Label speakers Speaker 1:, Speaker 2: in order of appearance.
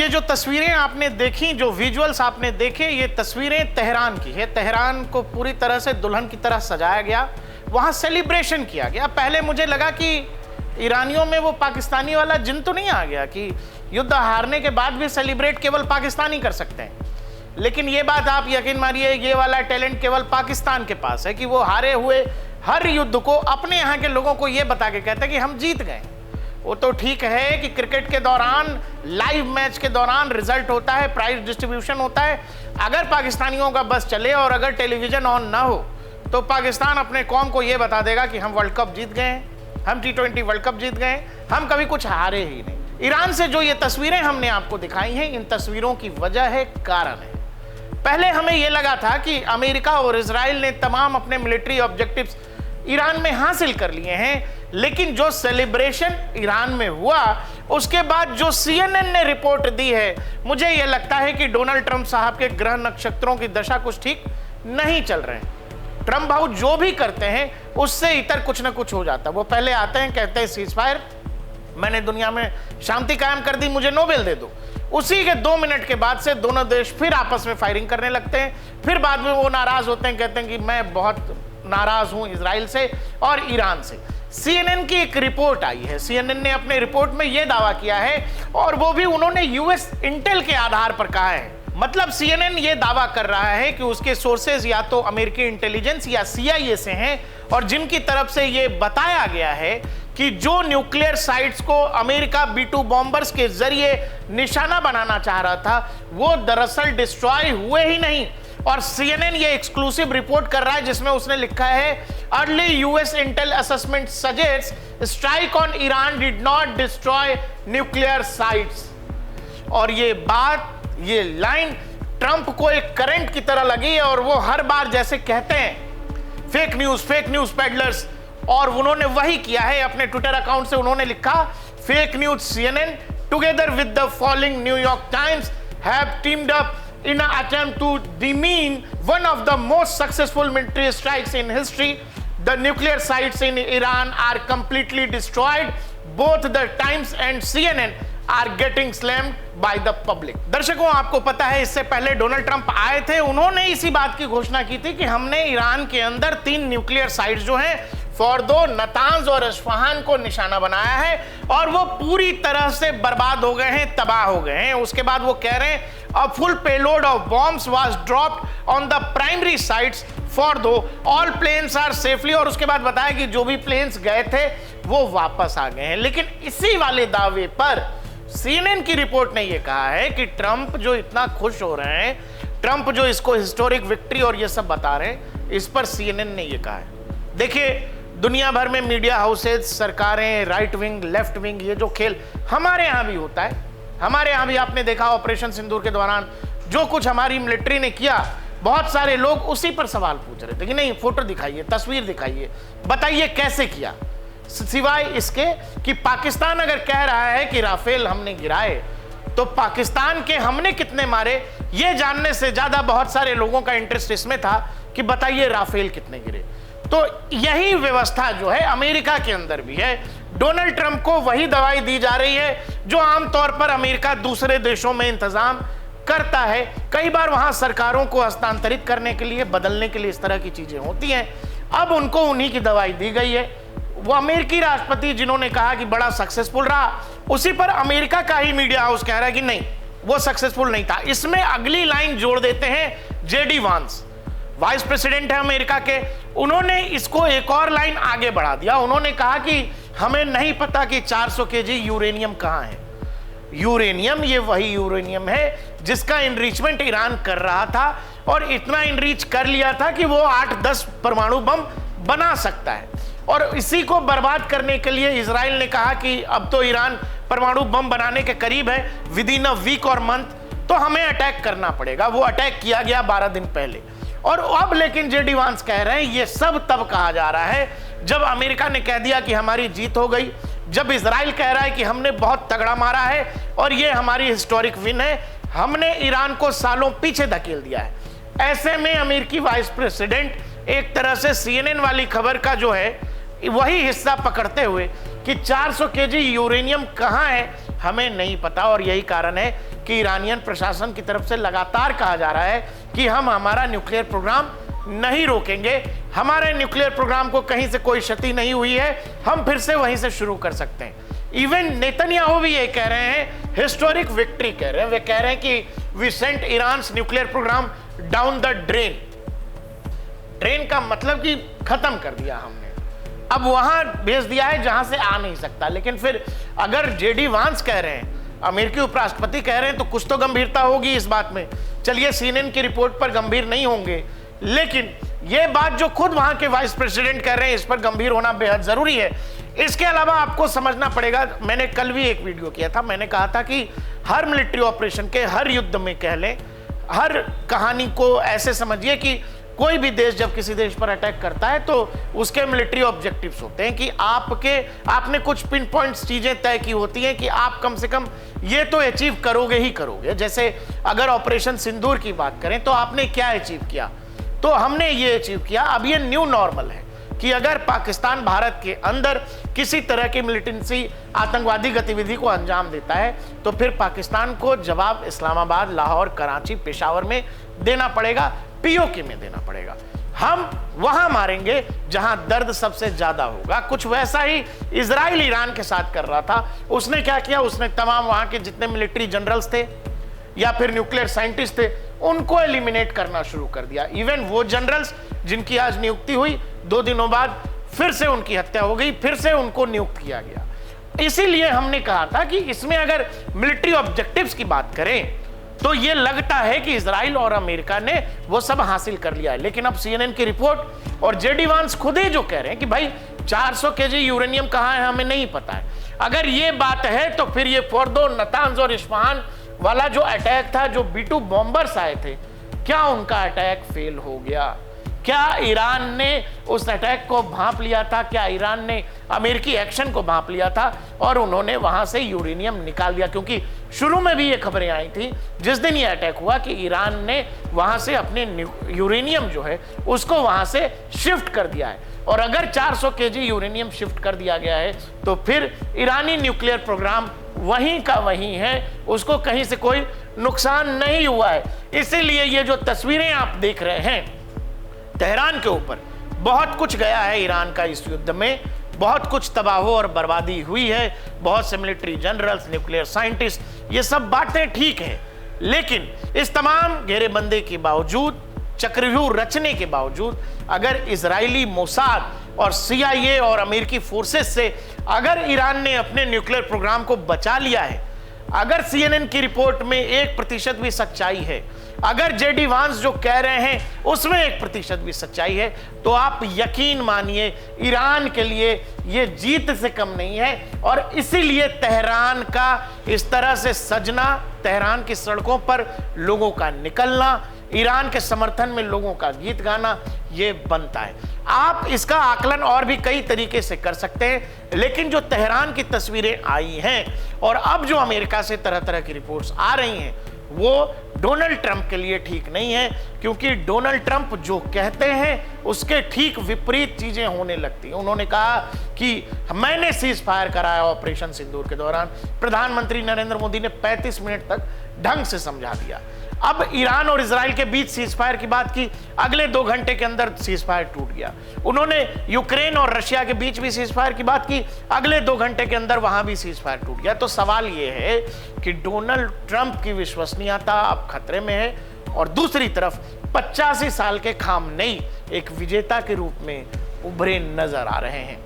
Speaker 1: जो तस्वीरें आपने देखी, जो विजुअल्स आपने देखे, ये तस्वीरें तेहरान की है। तेहरान को पूरी तरह से दुल्हन की तरह सजाया गया, वहाँ सेलिब्रेशन किया गया। पहले मुझे लगा कि ईरानियों में वो पाकिस्तानी वाला जिन तो नहीं आ गया कि युद्ध हारने के बाद भी सेलिब्रेट केवल पाकिस्तानी कर सकते हैं, लेकिन ये बात आप यकीन मानिए, ये वाला टैलेंट केवल पाकिस्तान के पास है कि वो हारे हुए हर युद्ध को अपने यहाँ के लोगों को ये बता के कहते हैं कि हम जीत गए। वो तो ठीक है कि क्रिकेट के दौरान, लाइव मैच के दौरान रिजल्ट होता है, प्राइज डिस्ट्रीब्यूशन होता है। अगर पाकिस्तानियों का बस चले और अगर टेलीविजन ऑन ना हो तो पाकिस्तान अपने कौम को यह बता देगा कि हम वर्ल्ड कप जीत गए, हम T20 वर्ल्ड कप जीत गए, हम कभी कुछ हारे ही नहीं। ईरान से जो ये तस्वीरें हमने आपको दिखाई हैं, इन तस्वीरों की वजह है, कारण है। पहले हमें यह लगा था कि अमेरिका और इजराइल ने तमाम अपने मिलिट्री ऑब्जेक्टिव्स ईरान में हासिल कर लिए हैं, लेकिन जो सेलिब्रेशन ईरान में हुआ उसके बाद जो CNN ने रिपोर्ट दी है, मुझे यह लगता है कि डोनाल्ड ट्रंप साहब के ग्रह नक्षत्रों की दशा कुछ ठीक नहीं चल रहे हैं। ट्रंप भाऊ जो भी करते हैं उससे इतर कुछ ना कुछ हो जाता है। वो पहले आते हैं, कहते हैं सीज फायर, मैंने दुनिया में शांति कायम कर दी, मुझे नोबेल दे दो। उसी के 2 मिनट के बाद से दोनों देश फिर आपस में फायरिंग करने लगते हैं। फिर बाद में वो नाराज होते हैं, कहते हैं कि मैं बहुत नाराज हूं इजराइल से और ईरान से। CNN की एक रिपोर्ट आई है, CNN ने अपने रिपोर्ट में यह दावा किया है, और वो भी उन्होंने US इंटेल के आधार पर कहा है। मतलब CNN ये दावा कर रहा है कि उसके सोर्सेज या तो अमेरिकी इंटेलिजेंस या CIA से हैं, और जिनकी तरफ से ये बताया गया है कि जो न्यूक्लियर साइट्स को अमेरिका B-2 बॉम्बर्स के जरिए निशाना बनाना चाह रहा था वो दरअसल डिस्ट्रॉय हुए ही नहीं। और CNN ये एक्सक्लूसिव रिपोर्ट कर रहा है जिसमें उसने लिखा है, early US Intel assessment suggest strike on Iran did not destroy nuclear sites. और ये बात, ये लाइन ट्रंप को एक करंट की तरह लगी, और वो हर बार जैसे कहते हैं फेक न्यूज पेडलर्स, और उन्होंने वही किया है। अपने ट्विटर अकाउंट से उन्होंने लिखा, fake news CNN together with the following New York times have teemed up in an attempt to demean one of the most successful military strikes in history. The nuclear sites in Iran are completely destroyed. Both the Times and CNN are getting slammed by the public. दर्शकों, आपको पता है इससे पहले Donald Trump आए थे, उन्होंने इसी बात की घोषणा की थी कि हमने ईरान के अंदर 3 न्यूक्लियर साइट्स जो हैं फोर्दो, नतांज और इस्फहान को निशाना बनाया है, और वो पूरी तरह से बर्बाद हो गए हैं, तबाह हो गए हैं। उसके बाद वो कह रहे हैं a full payload of bombs was dropped on the primary sites Fordow, all planes are safely, और उसके बाद बताया कि जो भी प्लेन्स गए थे वो वापस आ गए हैं। लेकिन इसी वाले दावे पर CNN की रिपोर्ट ने यह कहा है कि ट्रंप जो इतना खुश हो रहे हैं, ट्रंप जो इसको हिस्टोरिक विक्ट्री और ये सब बता रहे हैं, इस पर CNN ने यह कहा है। देखिए, दुनिया भर में मीडिया हाउसेज, सरकारें, राइट विंग, लेफ्ट विंग, ये जो खेल हमारे यहाँ भी होता है। हमारे यहाँ भी आपने देखा ऑपरेशन सिंदूर के दौरान जो कुछ हमारी मिलिट्री ने किया, बहुत सारे लोग उसी पर सवाल पूछ रहे थे कि नहीं, फोटो दिखाइए, तस्वीर दिखाइए, बताइए कैसे किया। सिवाय इसके कि पाकिस्तान अगर कह रहा है कि राफेल हमने गिराए, तो पाकिस्तान के हमने कितने मारे ये जानने से ज्यादा बहुत सारे लोगों का इंटरेस्ट इसमें था कि बताइए राफेल कितने गिरे। तो यही व्यवस्था जो है अमेरिका के अंदर भी है। डोनाल्ड ट्रंप को वही दवाई दी जा रही है जो आमतौर पर अमेरिका दूसरे देशों में इंतजाम करता है। कई बार वहां सरकारों को हस्तांतरित करने के लिए, बदलने के लिए इस तरह की चीजें होती हैं। अब उनको उन्हीं की दवाई दी गई है। वो अमेरिकी राष्ट्रपति जिन्होंने कहा कि बड़ा सक्सेसफुल रहा, उसी पर अमेरिका का ही मीडिया हाउस कह रहा है कि नहीं, वो सक्सेसफुल नहीं था। इसमें अगली लाइन जोड़ देते हैं JD वांस, वाइस प्रेसिडेंट है अमेरिका के, उन्होंने इसको एक और लाइन आगे बढ़ा दिया। उन्होंने कहा कि हमें नहीं पता कि 400 kg यूरेनियम कहां है। यूरेनियम, ये वही यूरेनियम है जिसका इनरिचमेंट ईरान कर रहा था, और इतना इनरिच कर लिया था कि वो 8-10 परमाणु बम बना सकता है। और इसी को बर्बाद करने के लिए इजराइल ने कहा कि अब तो ईरान परमाणु बम बनाने के करीब है, विद इन अ वीक और मंथ, तो हमें अटैक करना पड़ेगा। वो अटैक किया गया 12 दिन पहले। और अब लेकिन JD वांस कह रहे हैं ये सब तब कहा जा रहा है जब अमेरिका ने कह दिया कि हमारी जीत हो गई, जब इजराइल कह रहा है कि हमने बहुत तगड़ा मारा है और ये हमारी हिस्टोरिक विन है, हमने ईरान को सालों पीछे धकेल दिया है। ऐसे में अमेरिकी वाइस प्रेसिडेंट एक तरह से CNN वाली खबर का जो है वही हिस्सा पकड़ते हुए कि 400 kg यूरेनियम कहां है हमें नहीं पता। और यही कारण है कि ईरानियन प्रशासन की तरफ से लगातार कहा जा रहा है कि हम हमारा न्यूक्लियर प्रोग्राम नहीं रोकेंगे, हमारे न्यूक्लियर प्रोग्राम को कहीं से कोई क्षति नहीं हुई है, हम फिर से वहीं से शुरू कर सकते हैं। इवन नेतन्याहू भी ये कह रहे हैं, हिस्टोरिक विक्ट्री कह रहे हैं, वे कह रहे हैं कि we sent Iran's nuclear program down the drain. Drain का मतलब कि खत्म कर दिया हमने, अब वहां भेज दिया है जहां से आ नहीं सकता। लेकिन फिर अगर जेडी वांस कह रहे हैं, अमेरिकी उपराष्ट्रपति कह रहे हैं, तो कुछ तो गंभीरता होगी इस बात में। चलिए CNN की रिपोर्ट पर गंभीर नहीं होंगे, लेकिन यह बात जो खुद वहां के वाइस प्रेसिडेंट कह रहे हैं, इस पर गंभीर होना बेहद जरूरी है। इसके अलावा आपको समझना पड़ेगा, मैंने कल भी एक वीडियो किया था, मैंने कहा था कि हर मिलिट्री ऑपरेशन के, हर युद्ध में कह लें, हर कहानी को ऐसे समझिए कि कोई भी देश जब किसी देश पर अटैक करता है तो उसके मिलिट्री ऑब्जेक्टिव्स होते हैं कि आपने कुछ पिन पॉइंट्स चीजें तय की होती हैं कि आप कम से कम ये तो अचीव करोगे ही करोगे। जैसे अगर ऑपरेशन सिंदूर की बात करें तो आपने क्या अचीव किया, तो हमने ये अचीव किया। अब ये न्यू नॉर्मल है कि अगर पाकिस्तान भारत के अंदर किसी तरह की मिलिटेंसी आतंकवादी गतिविधि को अंजाम देता है तो फिर पाकिस्तान को जवाब इस्लामाबाद, लाहौर, कराची, पेशावर में देना पड़ेगा, POK में देना पड़ेगा। हम वहां मारेंगे जहां दर्द सबसे ज्यादा होगा। कुछ वैसा ही इजराइल ईरान के साथ कर रहा था। उसने क्या किया, उसने तमाम वहां के जितने मिलिट्री जनरल्स थे या फिर न्यूक्लियर साइंटिस्ट थे उनको एलिमिनेट करना शुरू कर दिया। इवन वो जनरल्स जिनकी आज नियुक्ति हुई, 2 दिनों बाद फिर से उनकी हत्या हो गई, फिर से उनको नियुक्त किया गया। इसीलिए हमने कहा था कि इसमें अगर मिलिट्री ऑब्जेक्टिव्स की बात करें तो ये लगता है कि इजराइल और अमेरिका ने वो सब हासिल कर लिया है। लेकिन अब CNN की रिपोर्ट और जेडी वांस खुद ही जो कह रहे हैं कि भाई 400 kg यूरेनियम कहाँ है हमें नहीं पता है। अगर ये बात है तो फिर ये फोर्दो, नतांज और इस्फहान वाला जो अटैक था, जो B-2 बॉम्बर्स आए थे, क्या उनका अटैक फेल हो गया? क्या ईरान ने उस अटैक को भांप लिया था? क्या ईरान ने अमेरिकी एक्शन को भांप लिया था और उन्होंने वहां से यूरेनियम निकाल दिया? क्योंकि शुरू में भी ये खबरें आई थी जिस दिन ये अटैक हुआ कि ईरान ने वहां से अपने यूरेनियम जो है उसको वहां से शिफ्ट कर दिया है। और अगर 400 kg यूरेनियम शिफ्ट कर दिया गया है तो फिर ईरानी न्यूक्लियर प्रोग्राम वहीं का वहीं है, उसको कहीं से कोई नुकसान नहीं हुआ है। इसीलिए ये जो तस्वीरें आप देख रहे हैं, तेहरान के ऊपर बहुत कुछ गया है ईरान का इस युद्ध में, बहुत कुछ तबाही और बर्बादी हुई है, बहुत से मिलिट्री जनरल्स, न्यूक्लियर साइंटिस्ट, ये सब बातें ठीक है। लेकिन इस तमाम घेरेबंदी के बावजूद, चक्रव्यूह रचने के बावजूद, अगर इजरायली मोसाद और CIA और अमेरिकी फोर्सेस से अगर ईरान ने अपने न्यूक्लियर प्रोग्राम को बचा लिया है, अगर CNN की रिपोर्ट में 1% भी सच्चाई है, अगर जेडी वांस जो कह रहे हैं उसमें 1% भी सच्चाई है, तो आप यकीन मानिए ईरान के लिए ये जीत से कम नहीं है। और इसीलिए तेहरान का इस तरह से सजना, तेहरान की सड़कों पर लोगों का निकलना, ईरान के समर्थन में लोगों का गीत गाना, ये बनता है। आप इसका आकलन और भी कई तरीके से कर सकते हैं, लेकिन जो तेहरान की तस्वीरें आई हैं और अब जो अमेरिका से तरह तरह की रिपोर्ट्स आ रही हैं, वो डोनाल्ड ट्रंप के लिए ठीक नहीं है। क्योंकि डोनाल्ड ट्रंप जो कहते हैं उसके ठीक विपरीत चीजें होने लगती हैं। उन्होंने कहा कि मैंने सीज फायर कराया ऑपरेशन सिंदूर के दौरान, प्रधानमंत्री नरेंद्र मोदी ने 35 मिनट तक ढंग से समझा दिया। अब ईरान और इजराइल के बीच सीज फायर की बात की, अगले 2 घंटे के अंदर सीज फायर टूट गया। उन्होंने यूक्रेन और रशिया के बीच भी सीज फायर की बात की, अगले 2 घंटे के अंदर वहां भी सीज फायर टूट गया। तो सवाल यह है कि डोनाल्ड ट्रंप की विश्वसनीयता अब खतरे में है और दूसरी तरफ 85 साल के खामनेई एक विजेता के रूप में उभरे नजर आ रहे हैं।